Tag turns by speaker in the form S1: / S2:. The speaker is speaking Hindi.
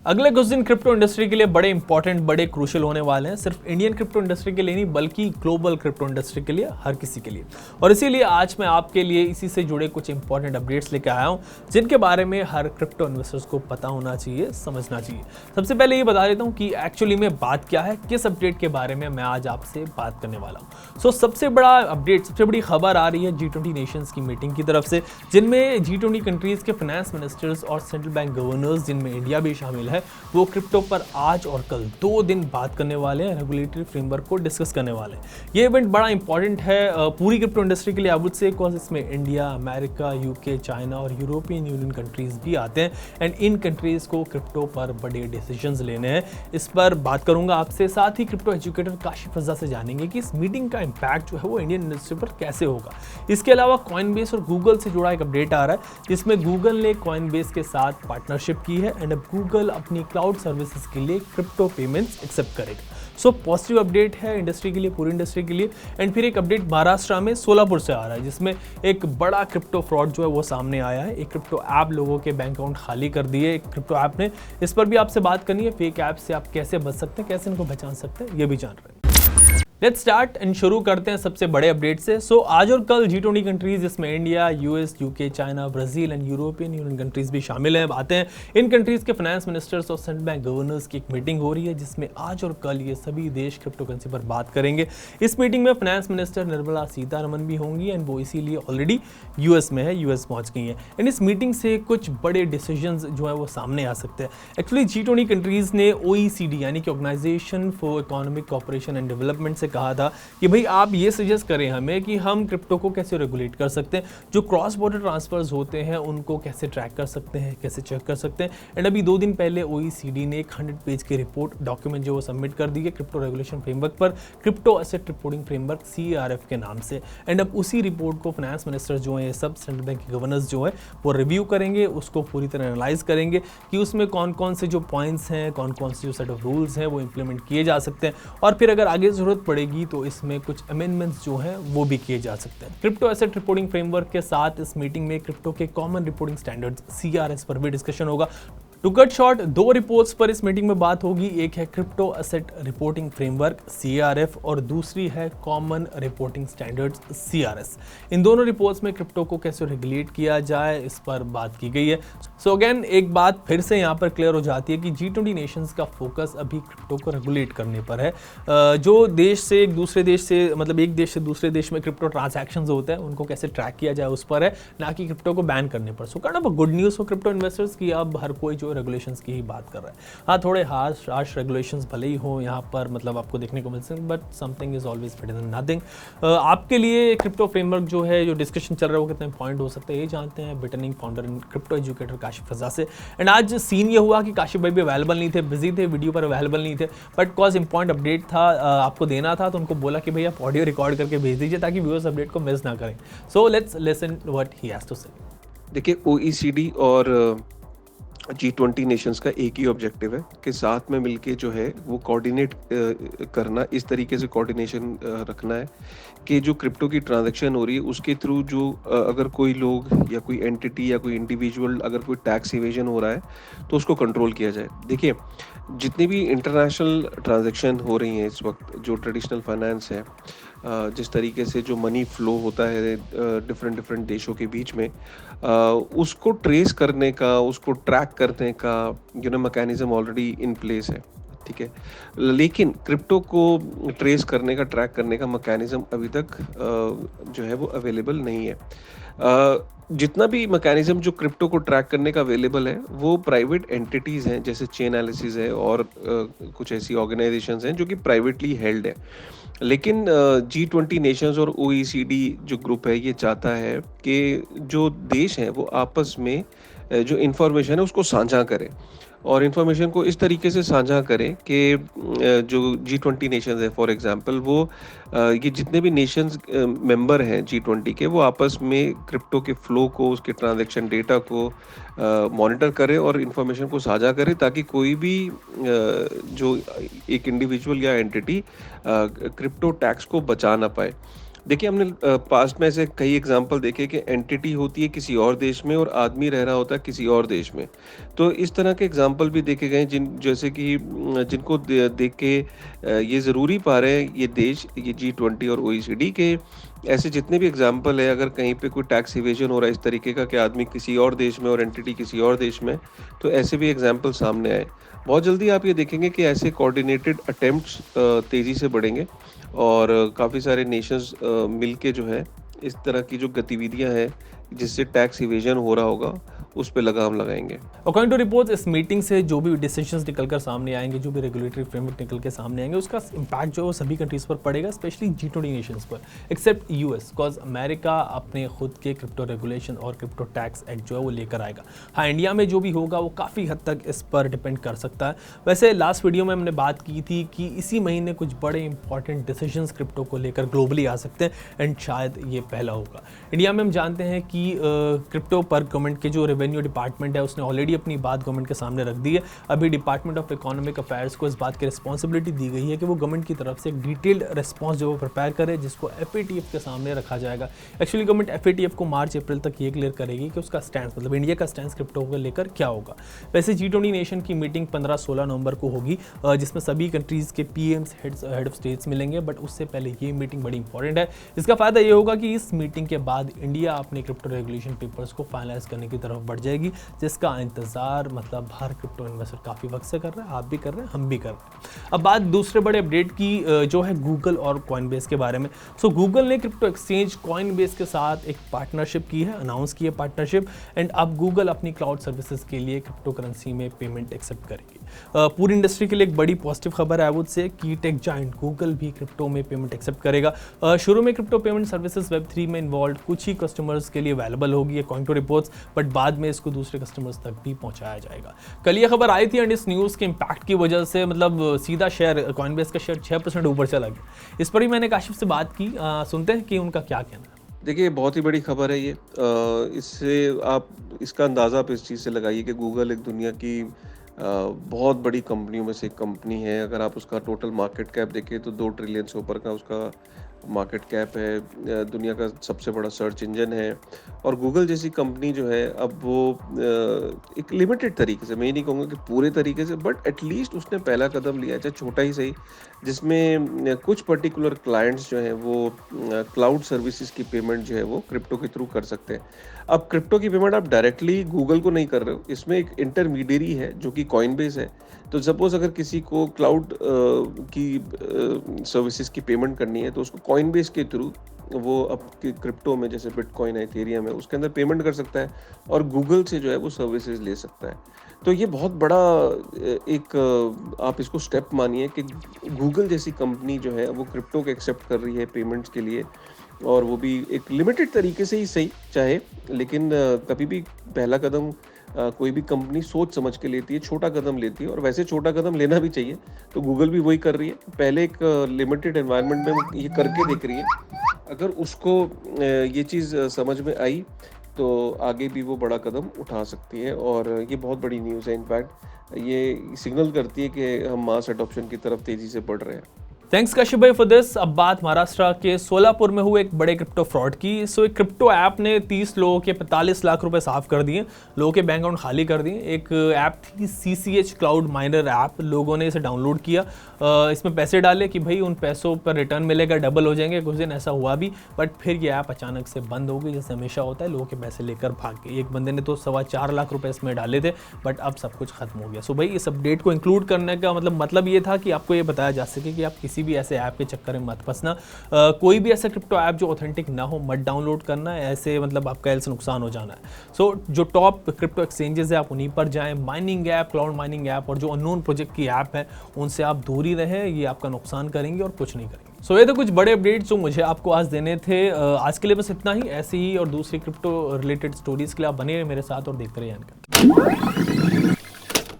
S1: अगले कुछ दिन क्रिप्टो इंडस्ट्री के लिए बड़े इंपॉर्टेंट, बड़े क्रूशियल होने वाले हैं। सिर्फ इंडियन क्रिप्टो इंडस्ट्री के लिए नहीं, बल्कि ग्लोबल क्रिप्टो इंडस्ट्री के लिए, हर किसी के लिए। और इसीलिए आज मैं आपके लिए इसी से जुड़े कुछ इंपॉर्टेंट अपडेट्स लेकर आया हूं, जिनके बारे में हर क्रिप्टो इन्वेस्टर्स को पता होना चाहिए, समझना चाहिए। सबसे पहले ये बता देता हूँ कि एक्चुअली में बात क्या है, किस अपडेट के बारे में मैं आज आपसे बात करने वाला हूँ। सबसे बड़ा अपडेट, सबसे बड़ी खबर आ रही है G20 नेशंस की मीटिंग की तरफ से, जिनमें G20 कंट्रीज के फाइनेंस मिनिस्टर्स और सेंट्रल बैंक गवर्नर्स, जिनमें इंडिया भी शामिल है, वो क्रिप्टो पर आज और कल 2 दिन बात करने वाले हैं, रेगुलेटरी फ्रेमवर्क को डिस्कस करने वाले हैं। ये इवेंट बड़ा इंपॉर्टेंट है पूरी क्रिप्टो इंडस्ट्री के लिए, आई वुड से, बिकॉज इसमें इंडिया, अमेरिका, यूके, चाइना और यूरोपियन यूनियन कंट्रीज भी आते हैं एंड इन कंट्रीज को क्रिप्टो पर बड़े डिसीजंस लेने हैं। इस पर बात करूंगा आपसे, साथ ही क्रिप्टो एजुकेटर काशिफ रजा से जानेंगे कि इस मीटिंग का इंपैक्ट जो है वो इंडियन इंडस्ट्री पर कैसे होगा। इसके अलावा कॉइनबेस और गूगल से जुड़ा एक अपडेट आ रहा है, जिसमें गूगल ने कॉइनबेस के साथ पार्टनरशिप की है एंड अब गूगल अपनी क्लाउड सर्विसेज के लिए क्रिप्टो पेमेंट्स एक्सेप्ट करेगा। पॉजिटिव अपडेट है इंडस्ट्री के लिए, पूरी इंडस्ट्री के लिए। एंड फिर एक अपडेट महाराष्ट्र में सोलापुर से आ रहा है, जिसमें एक बड़ा क्रिप्टो फ्रॉड जो है वो सामने आया है। एक क्रिप्टो ऐप लोगों के बैंक अकाउंट खाली कर दिए एक क्रिप्टो ऐप ने। इस पर भी आपसे बात करनी है, फेक ऐप से आप कैसे बच सकते हैं, कैसे इनको पहचान सकते हैं, ये भी जान रहे हैं। लेट्स स्टार्ट एंड शुरू करते हैं सबसे बड़े अपडेट से। आज और कल G20 कंट्रीज, जिसमें India, US, UK, China, Brazil and European union countries भी शामिल हैं, बातें हैं। इन कंट्रीज के फाइनेंस मिनिस्टर्स और सेंट्रल बैंक गवर्नर्स की एक मीटिंग हो रही है, जिसमें आज और कल ये सभी देश क्रिप्टो करेंसी पर बात करेंगे। इस मीटिंग में फाइनेंस मिनिस्टर निर्मला सीतारमन भी होंगी एंड वो इसीलिए ऑलरेडी यूएस में है, यूएस पहुंच गई हैं। एंड इस मीटिंग से कुछ बड़े डिसीजंस जो है वो सामने आ सकते हैं। एक्चुअली G20 कंट्रीज ने OECD यानी कि organisation for economic cooperation and development से कहा था कि भाई आप ये सजेस्ट करें हमें कि हम क्रिप्टो को कैसे रेगुलेट कर सकते हैं, जो क्रॉस बॉर्डर ट्रांसफर्स होते हैं उनको कैसे ट्रैक कर सकते हैं, कैसे चेक कर सकते हैं। एंड अभी 2 दिन पहले OECD ने एक 100 पेज की रिपोर्ट डॉक्यूमेंट जो वो सबमिट कर दी है क्रिप्टो रेगुलेशन फ्रेमवर्क पर, crypto asset reporting framework CERF के नाम से। एंड अब उसी रिपोर्ट को फाइनेंस मिनिस्टर जो है, सब सेंट्रल बैंक के गवर्नर्स जो है वो रिव्यू करेंगे, उसको पूरी तरह एनालाइज करेंगे कि उसमें कौन कौन से जो पॉइंट्स हैं, कौन कौन से जो सेट ऑफ रूल्स हैं वो इंप्लीमेंट किए जा सकते हैं, और फिर अगर आगे जरूरत पड़ेगी तो इसमें कुछ अमेंडमेंट्स जो हैं वो भी किए जा सकते हैं। क्रिप्टो एसेट रिपोर्टिंग फ्रेमवर्क के साथ इस मीटिंग में क्रिप्टो के कॉमन रिपोर्टिंग स्टैंडर्ड्स CRS पर भी डिस्कशन होगा। टू कट शॉर्ट, 2 रिपोर्ट्स पर इस मीटिंग में बात होगी। एक है crypto asset reporting framework CRF और दूसरी है कॉमन रिपोर्टिंग स्टैंडर्ड्स CRS। इन दोनों रिपोर्ट्स में क्रिप्टो को कैसे रेगुलेट किया जाए, इस पर बात की गई है। अगेन एक बात फिर से यहाँ पर क्लियर हो जाती है कि G20 नेशंस का फोकस अभी क्रिप्टो को रेगुलेट करने पर है। जो देश से एक दूसरे देश से, मतलब एक देश से दूसरे देश में क्रिप्टो ट्रांजैक्शंस होते हैं उनको कैसे ट्रैक किया जाए उस पर है, ना कि क्रिप्टो को बैन करने पर। Kind of good news for crypto investors कि अब हर कोई जो रेगुलेशंस की ही बात कर रहा है। हाँ, थोड़े हार्श रेगुलेशंस भले ही हो यहाँ पर, मतलब आपको देखने को मिल सकते हैं, but something is always better than nothing. आपके लिए क्रिप्टो फ्रेमवर्क जो है, जो डिस्कशन चल रहा है वो कितने पॉइंट हो सकते हैं, ये जानते हैं Bitinning founder and crypto educator Kashif Raza से। एंड आज सीन ये हुआ कि काशिफ भाई भी अवेलेबल नहीं थे, बिजी थे, वीडियो पर अवेलेबल नहीं थे, बट कॉज इंपॉर्टेंट अपडेट था आपको देना था, तो उनको बोला कि भाई आप ऑडियो रिकॉर्ड करके भेज दीजिए ताकि व्यूअर्स अपडेट को मिस ना करें। So let's listen what he has to say.
S2: देखिए, OECD और G20 नेशंस का एक ही ऑब्जेक्टिव है कि साथ में मिलके जो है वो कोऑर्डिनेट करना, इस तरीके से कोऑर्डिनेशन रखना है कि जो क्रिप्टो की ट्रांजैक्शन हो रही है उसके थ्रू जो अगर कोई लोग या कोई एंटिटी या कोई इंडिविजुअल अगर कोई टैक्स इवेजन हो रहा है तो उसको कंट्रोल किया जाए। देखिए, जितनी भी इंटरनेशनल ट्रांजैक्शन हो रही हैं इस वक्त, जो ट्रेडिशनल फाइनेंस है, जिस तरीके से जो मनी फ्लो होता है डिफरेंट देशों के बीच में, उसको ट्रेस करने का, उसको ट्रैक करने का मैकेनिज्म ऑलरेडी इन प्लेस है, ठीक है। लेकिन क्रिप्टो को ट्रेस करने का, ट्रैक करने का मैकेनिज्म अभी तक जो है वो अवेलेबल नहीं है। जितना भी मैकेनिज्म जो क्रिप्टो को ट्रैक करने का अवेलेबल है वो प्राइवेट एंटिटीज़ हैं, जैसे चेन एनालिसिस है और कुछ ऐसी ऑर्गेनाइजेशंस हैं जो कि प्राइवेटली हेल्ड है। लेकिन G20 नेशंस और OECD जो ग्रुप है ये चाहता है कि जो देश हैं वो आपस में जो इन्फॉर्मेशन है उसको साझा करें, और इन्फॉर्मेशन को इस तरीके से साझा करें कि जो G20 नेशंस है फॉर एग्जांपल, वो ये जितने भी नेशंस मेंबर हैं G20 के, वो आपस में क्रिप्टो के फ्लो को, उसके ट्रांजैक्शन डेटा को मॉनिटर करें और इन्फॉर्मेशन को साझा करें, ताकि कोई भी जो एक इंडिविजुअल या एंटिटी क्रिप्टो टैक्स को बचा ना पाए। देखिए, हमने पास्ट में ऐसे कई एग्जाम्पल देखे कि एंटिटी होती है किसी और देश में और आदमी रह रहा होता है किसी और देश में। तो इस तरह के एग्जाम्पल भी देखे गए जिन जैसे कि जिनको देख के ये ज़रूरी पा रहे हैं ये देश, ये G20 और OECD के ऐसे जितने भी एग्जाम्पल है, अगर कहीं पे कोई टैक्स इवेजन हो रहा है इस तरीके का कि आदमी किसी और देश में और एंटिटी किसी और देश में, तो ऐसे भी एग्जाम्पल सामने आए। बहुत जल्दी आप ये देखेंगे कि ऐसे कोऑर्डिनेटेड अटेम्प्ट्स तेज़ी से बढ़ेंगे और काफ़ी सारे नेशंस मिलके जो है इस तरह की जो गतिविधियां हैं जिससे टैक्स इवेजन हो रहा होगा उस पे लगाम लगाएंगे।
S1: अकॉर्डिंग टू रिपोर्ट्स, इस मीटिंग से जो भी डिसीजंस निकल कर सामने आएंगे, जो भी रेगुलेटरी फ्रेमवर्क निकल के सामने आएंगे, उसका इम्पैक्ट जो है वो सभी कंट्रीज पर पड़ेगा, स्पेशली G20 नेशंस पर, एक्सेप्ट यूएस, बिकॉज अमेरिका अपने खुद के क्रिप्टो रेगुलेशन और क्रिप्टो टैक्स एक्ट जो है वो लेकर आएगा। हाँ, इंडिया में जो भी होगा वो काफ़ी हद तक इस पर डिपेंड कर सकता है। वैसे लास्ट वीडियो में हमने बात की थी कि इसी महीने कुछ बड़े इंपॉर्टेंट डिसीजंस क्रिप्टो को लेकर ग्लोबली आ सकते हैं एंड शायद ये पहला होगा। इंडिया में हम जानते हैं कि क्रिप्टो पर गवर्नमेंट के जो रेवेन्यू डिपार्टमेंट है उसने ऑलरेडी अपनी बात गवर्नमेंट के सामने रख दी है। अभी डिपार्टमेंट ऑफ इकोनॉमिक अफेयर्स को इस बात की रिस्पॉन्सिबिलिटी दी गई है कि वो गवर्नमेंट की तरफ से एक डिटेल्ड रिस्पॉन्स जो वो प्रिपेयर करे, जिसको FATF के सामने रखा जाएगा। एक्चुअली गवर्नमेंट FATF को मार्च अप्रैल तक ये क्लियर करेगी कि उसका स्टैंड, मतलब इंडिया का स्टैंड क्रिप्टो को लेकर क्या होगा। वैसे G20 नेशन की मीटिंग 15-16 नवंबर को होगी, जिसमें सभी कंट्रीज़ के PMs, हेड ऑफ स्टेट्स मिलेंगे, बट उससे पहले ये मीटिंग बड़ी इंपॉर्टेंट है। इसका फ़ायदा ये होगा कि इस मीटिंग के बाद इंडिया अपने क्रिप्टो रेगुलेशन पेपर्स को फाइनलाइज करने की तरफ बढ़ जाएगी, जिसका इंतजार मतलब हर क्रिप्टो इन्वेस्टर काफ़ी वक्त से कर रहा है, आप भी कर रहे हैं, हम भी कर रहे हैं। अब बात दूसरे बड़े अपडेट की जो है गूगल और कॉइनबेस के बारे में। सो गूगल ने क्रिप्टो एक्सचेंज कॉइनबेस के साथ एक पार्टनरशिप की है, अनाउंस की है पार्टनरशिप, एंड अब गूगल अपनी क्लाउड सर्विसेज के लिए क्रिप्टो करेंसी में पेमेंट एक्सेप्ट करेगी। पूरी इंडस्ट्री के लिए एक बड़ी पॉजिटिव खबर है आई वुड से कि टेक जायंट गूगल भी क्रिप्टो में पेमेंट एक्सेप्ट करेगा। शुरू में क्रिप्टो पेमेंट सर्विसेज Web3 में इन्वॉल्व कुछ ही कस्टमर्स के लिए अवेलेबल होगी अकॉर्डिंग टू रिपोर्ट्स, बट बाद में इसको दूसरे कस्टमर्स तक भी पहुंचाया जाएगा। कल ये खबर आई थी एंड इस न्यूज़ के इम्पैक्ट की वजह से मतलब सीधा शेयर कॉइनबेस का शेयर 6% ऊपर चला गया। इस पर ही मैंने काशिफ से बात की, सुनते हैं कि उनका क्या कहना है।
S2: देखिए, बहुत ही बड़ी खबर है ये। इससे आप इसका अंदाज़ा आप इस चीज़ से लगाइए कि गूगल एक दुनिया की बहुत बड़ी कंपनियों में से एक कंपनी है। अगर आप उसका टोटल मार्केट कैप देखें तो 2 ट्रिलियन से ऊपर का उसका मार्केट कैप है, दुनिया का सबसे बड़ा सर्च इंजन है। और गूगल जैसी कंपनी जो है अब वो एक लिमिटेड तरीके से, मैं ये नहीं कहूँगा कि पूरे तरीके से, बट एटलीस्ट उसने पहला कदम लिया है, चाहे छोटा ही सही, जिसमें कुछ पर्टिकुलर क्लाइंट्स जो हैं वो क्लाउड सर्विसेज की पेमेंट जो है वो क्रिप्टो के थ्रू कर सकते हैं। अब क्रिप्टो की पेमेंट आप डायरेक्टली गूगल को नहीं कर रहे हो, इसमें एक इंटरमीडियरी है जो कि कॉइनबेस है। तो सपोज अगर किसी को क्लाउड की सर्विसेज की पेमेंट करनी है तो उसको कॉइनबेस के थ्रू वो अब क्रिप्टो में, जैसे बिटकॉइन है, इथेरियम है, उसके अंदर पेमेंट कर सकता है और गूगल से जो है वो सर्विसेज ले सकता है। तो ये बहुत बड़ा एक आप इसको स्टेप मानिए कि गूगल जैसी कंपनी जो है वो क्रिप्टो को एक्सेप्ट कर रही है पेमेंट्स के लिए, और वो भी एक लिमिटेड तरीके से ही सही चाहे, लेकिन कभी भी पहला कदम कोई भी कंपनी सोच समझ के लेती है, छोटा कदम लेती है, और वैसे छोटा कदम लेना भी चाहिए। तो गूगल भी वही कर रही है, पहले एक लिमिटेड एनवायरनमेंट में वो ये करके देख रही है। अगर उसको ये चीज़ समझ में आई तो आगे भी वो बड़ा कदम उठा सकती है, और ये बहुत बड़ी न्यूज़ है। इनफैक्ट ये सिग्नल करती है कि हम मास एडॉप्शन की तरफ तेज़ी से बढ़ रहे हैं।
S1: थैंक्स काशिफ भाई फॉर दिस। अब बात महाराष्ट्र के सोलापुर में हुए एक बड़े क्रिप्टो फ्रॉड की। सो एक क्रिप्टो ऐप ने 30 लोगों के 45 लाख रुपए साफ कर दिए, लोगों के बैंक अकाउंट खाली कर दिए। एक ऐप थी CCH क्लाउड माइनर ऐप, लोगों ने इसे डाउनलोड किया, इसमें पैसे डाले कि भाई उन पैसों पर रिटर्न मिलेगा, डबल हो जाएंगे। कुछ दिन ऐसा हुआ भी, बट फिर ये ऐप अचानक से बंद हो गई, जैसे हमेशा होता है, लोगों के पैसे लेकर भाग गए। एक बंदे ने तो 4.25 लाख रुपए इसमें डाले थे, बट अब सब कुछ खत्म हो गया। सो भाई इस अपडेट को इंक्लूड करने का मतलब ये था कि आपको ये बताया जा सके कि आप किसी भी ऐसे ऐप के चक्कर में मत फंसना। कोई भी ऐसा क्रिप्टो ऐप जो ऑथेंटिक ना हो मत डाउनलोड करना है, ऐसे मतलब आपका एल्स नुकसान हो जाना है। सो जो टॉप क्रिप्टो एक्सचेंजेस है आप उन्हीं पर जाएं। Mining app, cloud mining app और जो अननोन प्रोजेक्ट की ऐप है उनसे आप दूर ही रहें, ये आपका नुकसान करेंगे और कुछ नहीं करेंगे। सो ये तो कुछ बड़े अपडेट्स जो मुझे आपको आज देने थे। आज के लिए बस इतना ही। ऐसे ही और दूसरी क्रिप्टो रिलेटेड स्टोरीज के लिए आप बने रहे मेरे साथ और देखते रहिए।